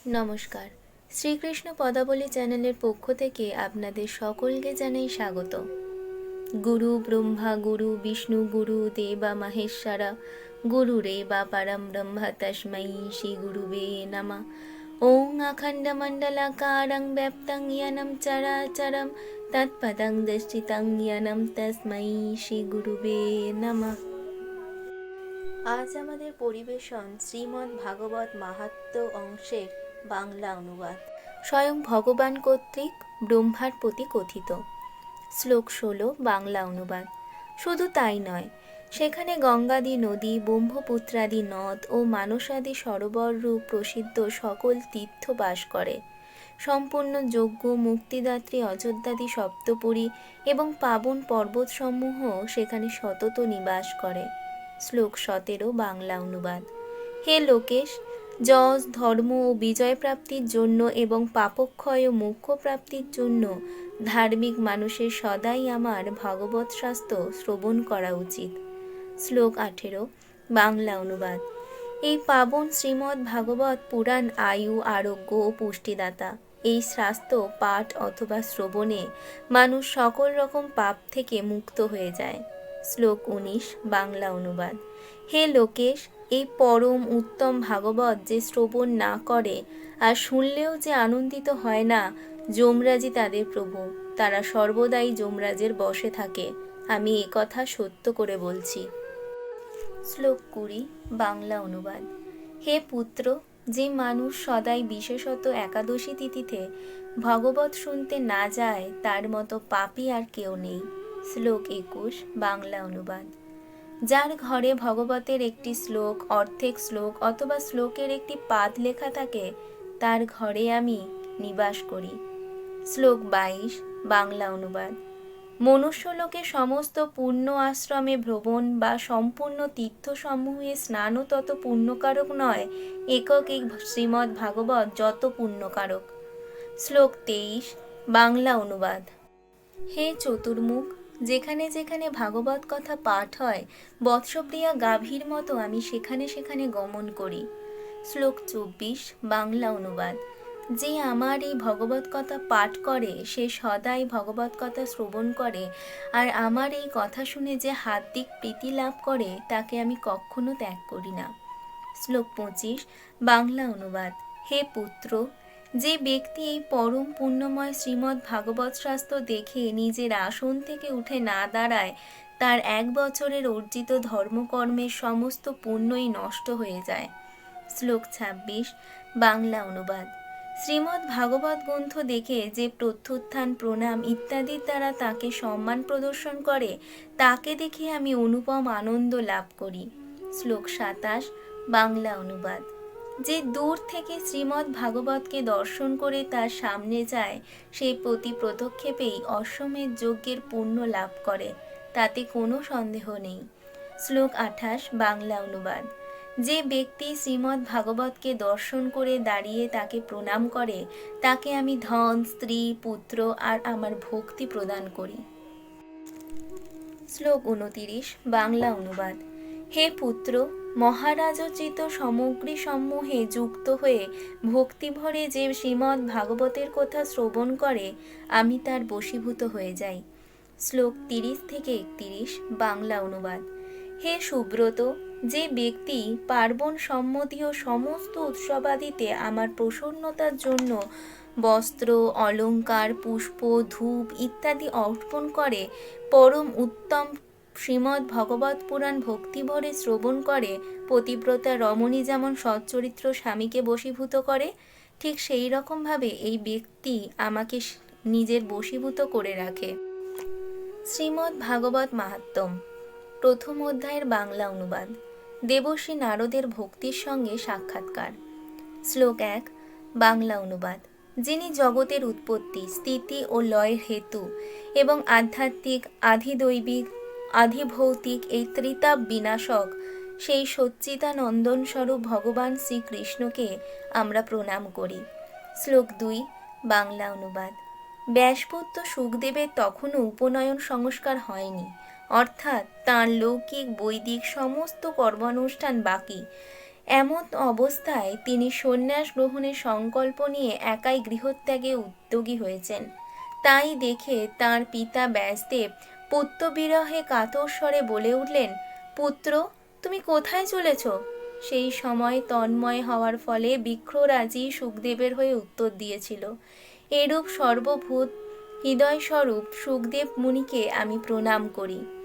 নমস্কার। শ্রীকৃষ্ণ পদাবলী চ্যানেলের পক্ষ থেকে আপনাদের সকলকে জানাই স্বাগত। গুরু ব্রহ্মা গুরু বিষ্ণু গুরু দেবা মহেশ্বরা গুরুরেবা পরম ব্রহ্ম তস্मै শ্রী গুরুবে নমঃ। ওং অখণ্ডমণ্ডলাকারং ব্যপ্তং জ্ঞাनं চরাচরম তৎপদং দর্শিতং জ্ঞাनं তস্मै শ্রী গুরুবে নমঃ। আজ আমাদের পরিবেশন শ্রীমদ্ ভাগবত মাহাত্ম্য অংশের বাংলা অনুবাদ, স্বয়ং ভগবান কর্তৃক ব্রহ্মার প্রতি কথিত। শ্লোক 16 বাংলা অনুবাদ। শুধু তাই নয়, সেখানে গঙ্গাদি নদী, ব্রহ্মপুত্রাদি নদ ও মানসাদি সরোবর রূপ প্রসিদ্ধ সকল তীর্থ বাস করে। সম্পূর্ণ যজ্ঞ মুক্তিদাত্রী অযোধ্যাদি সপ্তপুরী এবং পাবন পর্বতসমূহ সেখানে সতত নিবাস করে। শ্লোক 17 বাংলা অনুবাদ। হে লোকেশ, যশ ধর্ম ও বিজয় প্রাপ্তির জন্য এবং পাপক্ষয় ও মোক্ষ প্রাপ্তির জন্য ধার্মিক মানুষের সদাই আমার ভাগবত শাস্ত্র শ্রবণ করা উচিত। শ্লোক 18 বাংলা অনুবাদ। এই পাবন শ্রীমদ্ ভাগবত পুরাণ আয়ু, আরোগ্য ও পুষ্টিদাতা। এই শাস্ত্র পাঠ অথবা শ্রবণে মানুষ সকল রকম পাপ থেকে মুক্ত হয়ে যায়। শ্লোক 19 বাংলা অনুবাদ। হে লোকেশ, এই পরম উত্তম ভাগবত যে শ্রবণ না করে আর শুনলেও যে আনন্দিত হয় না, যমরাজই তাদের প্রভু। তারা সর্বদাই যমরাজের বশে থাকে। আমি এ কথা সত্য করে বলছি। শ্লোক 20 বাংলা অনুবাদ। হে পুত্র, যে মানুষ সদাই বিশেষত একাদশী তিথিতে ভগবত শুনতে না যায়, তার মতো পাপী আর কেউ নেই। শ্লোক 21 বাংলা অনুবাদ। যার ঘরে ভগবতের একটি শ্লোক, অর্ধেক শ্লোক অথবা শ্লোকের একটি পাদ লেখা থাকে, তার ঘরে আমি নিবাস করি। শ্লোক 22 বাংলা অনুবাদ। মনুষ্যলোকে সমস্ত পুণ্য আশ্রমে ভ্রমণ বা সম্পূর্ণ তীর্থসমূহে স্নানও তত পুণ্যকারক নয়, একক এই শ্রীমদ্ ভাগবত যত পুণ্যকারক। শ্লোক 23 বাংলা অনুবাদ। হে চতুর্মুখ, যেখানে যেখানে ভাগবত কথা পাঠ হয়, বৎসপ্রিয়া গাভীর মতো আমি সেখানে সেখানে গমন করি। শ্লোক 24 বাংলা অনুবাদ। যে আমার এই ভগবত কথা পাঠ করে, সে সদাই ভগবত কথা শ্রবণ করে, আর আমার এই কথা শুনে যে হার্দিক প্রীতি লাভ করে, তাকে আমি কখনো ত্যাগ করি না। শ্লোক 25 বাংলা অনুবাদ। হে পুত্র, যে ব্যক্তি এই পরম পুণ্যময় শ্রীমদ্ ভাগবত শাস্ত্র দেখে নিজের আসন থেকে উঠে না দাঁড়ায়, তার 1 বছরের অর্জিত ধর্মকর্মের সমস্ত পুণ্যই নষ্ট হয়ে যায়। শ্লোক 26 বাংলা অনুবাদ। শ্রীমদ্ ভাগবত গ্রন্থ দেখে যে প্রত্যুত্থান, প্রণাম ইত্যাদির দ্বারা তাকে সম্মান প্রদর্শন করে, তাকে দেখে আমি অনুপম আনন্দ লাভ করি। শ্লোক 27 বাংলা অনুবাদ। যে দূর থেকে শ্রীমদ্ ভাগবতকে দর্শন করে তার সামনে যায়, সেই প্রতি পদক্ষেপেই অশ্বমেধ যজ্ঞের পুণ্য লাভ করে, তাতে কোনো সন্দেহ নেই। শ্লোক 28 বাংলা অনুবাদ। যে ব্যক্তি শ্রীমদ্ ভাগবতকে দর্শন করে দাঁড়িয়ে তাকে প্রণাম করে, তাকে আমি ধন, স্ত্রী, পুত্র আর আমার ভক্তি প্রদান করি। শ্লোক 29 বাংলা অনুবাদ। হে পুত্র, মহারাজোচিত সামগ্রী সমূহে যুক্ত হয়ে ভক্তিভরে যে শ্রীমদ্ ভাগবতের কথা শ্রবণ করে, আমি তার বশীভূত হয়ে যাই। শ্লোক 30 থেকে 31 বাংলা অনুবাদ। হে সুব্রত, যে ব্যক্তি পার্বণ সম্বন্ধীয় সমস্ত উৎসবাদিতে আমার প্রসন্নতার জন্য বস্ত্র, অলঙ্কার, পুষ্প, ধূপ ইত্যাদি অর্পণ করে, পরম উত্তম শ্রীমদ্ ভগবত পুরাণ ভক্তিভরে শ্রবণ করে, পতিব্রতা রমণী যেমন সচ্চরিত্র স্বামীকে বশীভূত করে, ঠিক সেই রকমভাবে এই ব্যক্তি আমাকে নিজের বশীভূত করে রাখে। শ্রীমদ্ ভাগবত মাহাত্ম্য, প্রথম অধ্যায়ের বাংলা অনুবাদ। দেবর্ষি নারদের ভক্তির সঙ্গে সাক্ষাৎকার। শ্লোক 1 বাংলা অনুবাদ। যিনি জগতের উৎপত্তি, স্থিতি ও লয়ের হেতু এবং আধ্যাত্মিক, আধিদৈবিক, আধিভৌতিক এই ত্রিতাপ বিনাশক, সেই সচ্চিদানন্দন স্বরূপ ভগবান শ্রীকৃষ্ণকে আমরা প্রণাম করি। শ্লোক 2 বাংলা অনুবাদ। ব্যাসপুত্র সুখদেবের তখনও উপনয়ন সংস্কার হয়নি, অর্থাৎ তাঁর লৌকিক বৈদিক সমস্ত কর্মানুষ্ঠান বাকি। এমন অবস্থায় তিনি সন্ন্যাস গ্রহণের সংকল্প নিয়ে একাই গৃহত্যাগে উদ্যোগী হয়েছেন। তাই দেখে তাঁর পিতা ব্যাসদেব পুত্রবিরহে কাতর স্বরে বলে উঠলেন, পুত্র, তুমি কোথায় চলেছ? সেই সময় তন্ময় হওয়ার ফলে বৃক্ষরাজি সুখদেবের হয়ে উত্তর দিয়েছিল, এরূপ সর্বভূত হৃদয়স্বরূপ সুখদেব মুনিকে আমি প্রণাম করি।